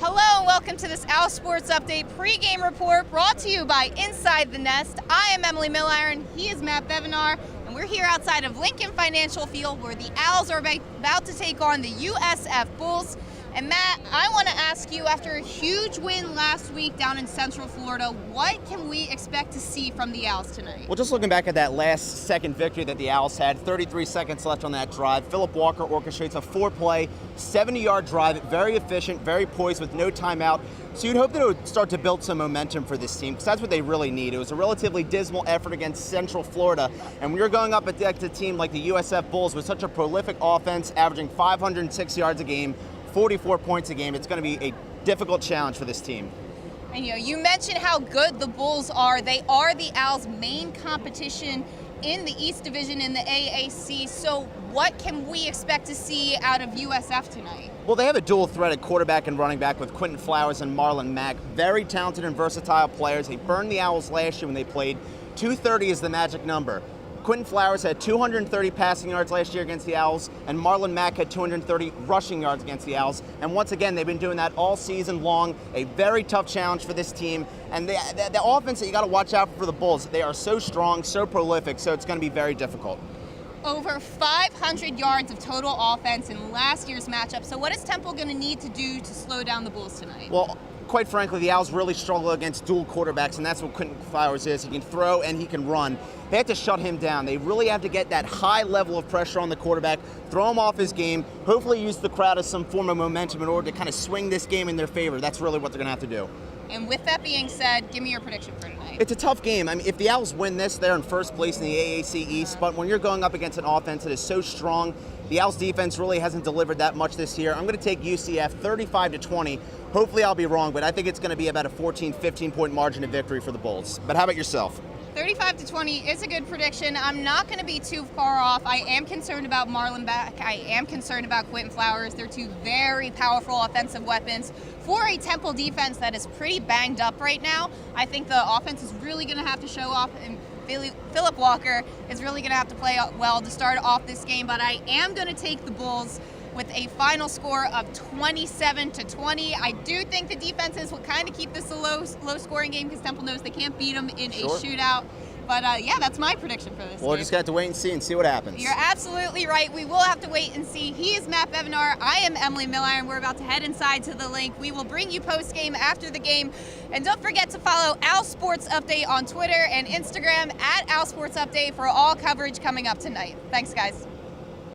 Hello and welcome to this OwlSports Update pregame report brought to you by Inside the Nest. I am Emily Milliron, he is Matt Bevenour, and we're here outside of Lincoln Financial Field where the Owls are about to take on the USF Bulls. And Matt, I want to ask you, after a huge win last week down in Central Florida, what can we expect to see from the Owls tonight? Well, just looking back at that last second victory that the Owls had, 33 seconds left on that drive. Philip Walker orchestrates a 4-play, 70-yard drive, very efficient, very poised with no timeout. So you'd hope that it would start to build some momentum for this team, because that's what they really need. It was a relatively dismal effort against Central Florida, and we were going up against a team like the USF Bulls with such a prolific offense, averaging 506 yards a game, 44 points a game. It's going to be a difficult challenge for this team. And you mentioned how good the Bulls are. They are the Owls' main competition in the East Division in the AAC. So what can we expect to see out of USF tonight? Well, they have a dual threat at quarterback and running back with Quentin Flowers and Marlon Mack. Very talented and versatile players. They burned the Owls last year when they played. 230 is the magic number. Quentin Flowers had 230 passing yards last year against the Owls, and Marlon Mack had 230 rushing yards against the Owls. And once again, they've been doing that all season long. A very tough challenge for this team. And the offense that you got to watch out for the Bulls, they are so strong, so prolific, so it's going to be very difficult. Over 500 yards of total offense in last year's matchup. So what is Temple going to need to do to slow down the Bulls tonight? Well, quite frankly, the Owls really struggle against dual quarterbacks, and that's what Quentin Flowers is. He can throw and he can run. They have to shut him down. They really have to get that high level of pressure on the quarterback, throw him off his game, hopefully use the crowd as some form of momentum in order to kind of swing this game in their favor. That's really what they're going to have to do. And with that being said, give me your prediction for tonight. It's a tough game. I mean, if the Owls win this, they're in first place in the AAC East. But when you're going up against an offense that is so strong, the Owls defense really hasn't delivered that much this year. I'm going to take UCF 35-20. Hopefully I'll be wrong, but I think it's going to be about a 14, 15-point margin of victory for the Bulls. But how about yourself? 35-20 is a good prediction. I'm not going to be too far off. I am concerned about Marlon Mack. I am concerned about Quentin Flowers. They're two very powerful offensive weapons for a Temple defense that is pretty banged up right now. I think the offense is really going to have to show off, and Philip Walker is really going to have to play well to start off this game. But I am going to take the Bulls with a final score of 27-20. I do think the defenses will kind of keep this a low-scoring game because Temple knows they can't beat them in a shootout. But yeah, that's my prediction for this. We'll just have to wait and see what happens. You're absolutely right. We will have to wait and see. He is Matt Bevenour. I am Emily Milliron. We're about to head inside to the link. We will bring you post-game after the game. And don't forget to follow OwlSports Update on Twitter and Instagram at OwlSports Update for all coverage coming up tonight. Thanks, guys.